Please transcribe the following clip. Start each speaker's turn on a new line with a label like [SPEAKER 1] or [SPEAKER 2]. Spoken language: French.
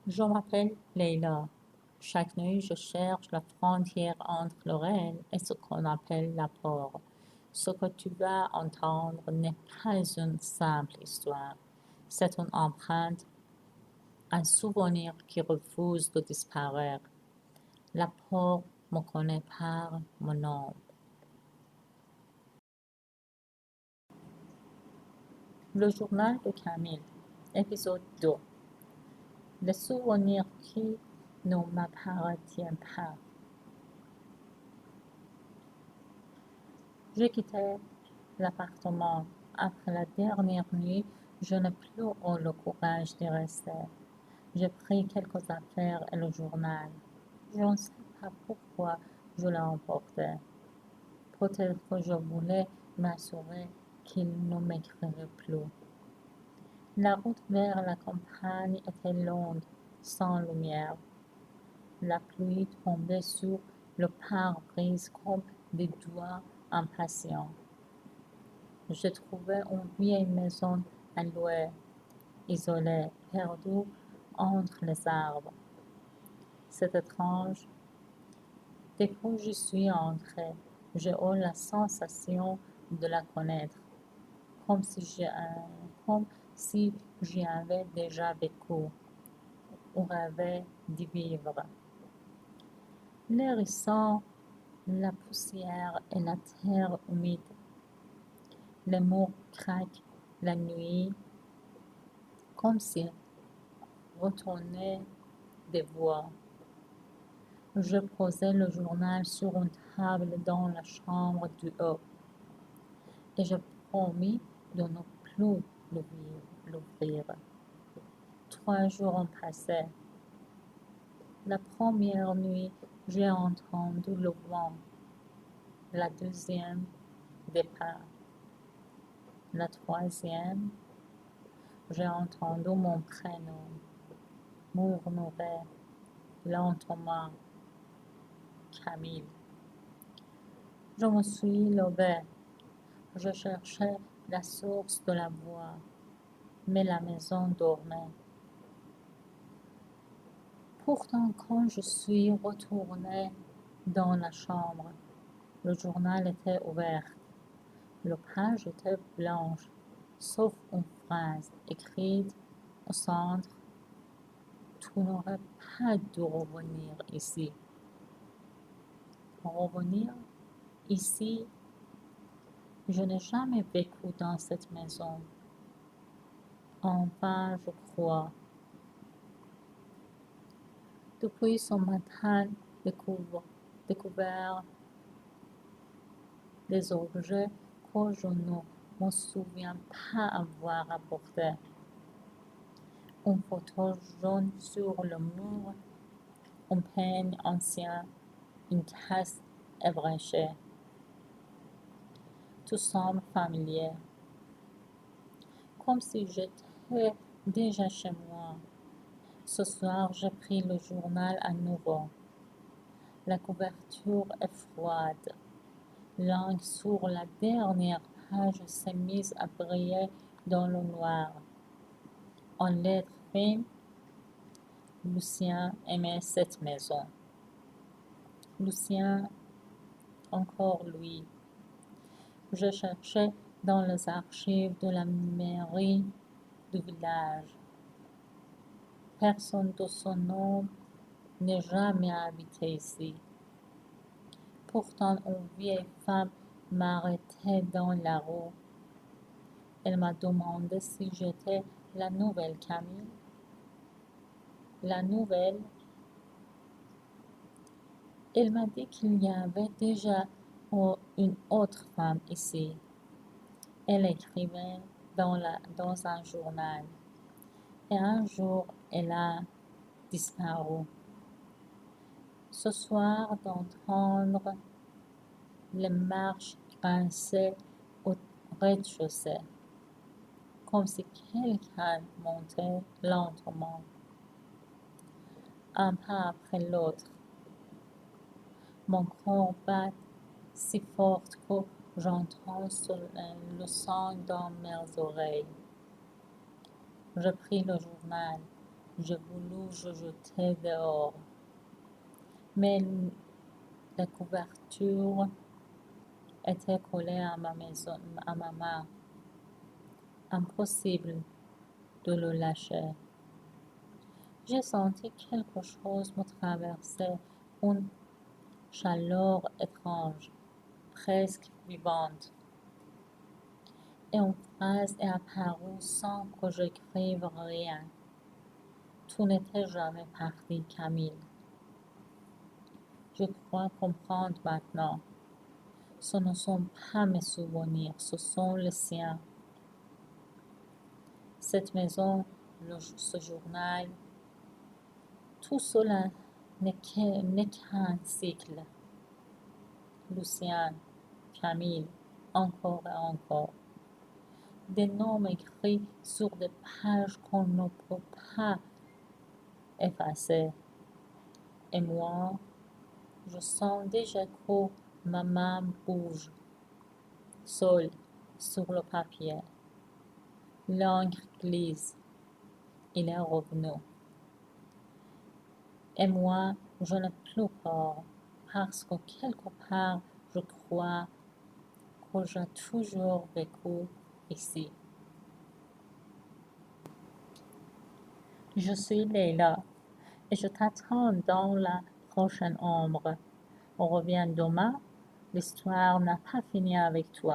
[SPEAKER 1] Je m'appelle Leila. Chaque nuit, je cherche la frontière entre le réel et ce qu'on appelle la peur. Ce que tu vas entendre n'est pas une simple histoire. C'est une empreinte, un souvenir qui refuse de disparaître. La peur me connaît par mon nom. Le journal de Camille, épisode 2. Les souvenirs qui ne m'appartiennent pas. J'ai quitté l'appartement. Après la dernière nuit, je n'ai plus eu le courage de rester. J'ai pris quelques affaires et le journal. Je ne sais pas pourquoi je l'ai emporté. Peut-être que je voulais m'assurer qu'il ne m'écrirait plus. La route vers la campagne était longue, sans lumière. La pluie tombait sur le pare-brise comme des doigts impatients. J'ai trouvé une vieille maison à louer, isolée, perdue entre les arbres. C'est étrange. Dès que j'y suis entrée, j'ai eu la sensation de la connaître, comme comme si j'y avais déjà vécu ou rêvé d'y vivre. Les hérissons, la poussière et la terre humide, les murs craquent la nuit, comme si retournaient des voix. Je posais le journal sur une table dans la chambre du haut et je promis de ne plus l'ouvrir. 3 jours ont passé. La première nuit, j'ai entendu le vent. La deuxième, des pas. La troisième, j'ai entendu mon prénom murmurer lentement, Camille. Je me suis levée. Je cherchais la source de la voix, mais la maison dormait. Pourtant, quand je suis retournée dans la chambre, le journal était ouvert. La page était blanche, sauf une phrase écrite au centre. Tu n'aurais pas dû revenir ici. Revenir ici, je n'ai jamais vécu dans cette maison. Enfin, je crois. Depuis ce matin découvert des objets que je ne me souviens pas avoir apportés. Une photo jaune sur le mur, un peigne ancien, une tasse ébréchée. Tout semble familier, comme si j'étais déjà chez moi. Ce soir, j'ai pris le journal à nouveau. La couverture est froide. L'encre sur la dernière page s'est mise à briller dans le noir. En lettres fines, Lucien aimait cette maison. Lucien, encore lui. Je cherchais dans les archives de la mairie du village. Personne de son nom n'est jamais habité ici. Pourtant, une vieille femme m'arrêtait dans la rue. Elle m'a demandé si j'étais la nouvelle Camille. La nouvelle, elle m'a dit qu'il y avait déjà une autre femme ici. Elle écrivait dans un journal. Et un jour, elle a disparu. Ce soir, d'entendre les marches grincer au rez-de-chaussée, comme si quelqu'un montait lentement, un pas après l'autre. Mon corps bat si fort que j'entends le son dans mes oreilles. Je pris le journal. J'ai voulu je jeter dehors, mais la couverture était collée à ma maison, à ma main. Impossible de le lâcher. J'ai senti quelque chose me traverser, une chaleur étrange, presque vivante. Et une phrase est apparue sans que j'écrive rien. Tu n'étais jamais parti, Camille. Je crois comprendre maintenant. Ce ne sont pas mes souvenirs, ce sont les siens. Cette maison, ce journal, tout cela n'est qu'un cycle. Lucien, Camille, encore et encore. Des noms écrits sur des pages qu'on ne peut pas effacer. Et moi, je sens déjà que ma main bouge, seule, sur le papier. L'encre glisse. Il est revenu. Et moi, je n'ai plus peur, parce que quelque part, je crois que j'ai toujours vécu ici. Je suis Leila et je t'attends dans la prochaine ombre. On revient demain. L'histoire n'a pas fini avec toi.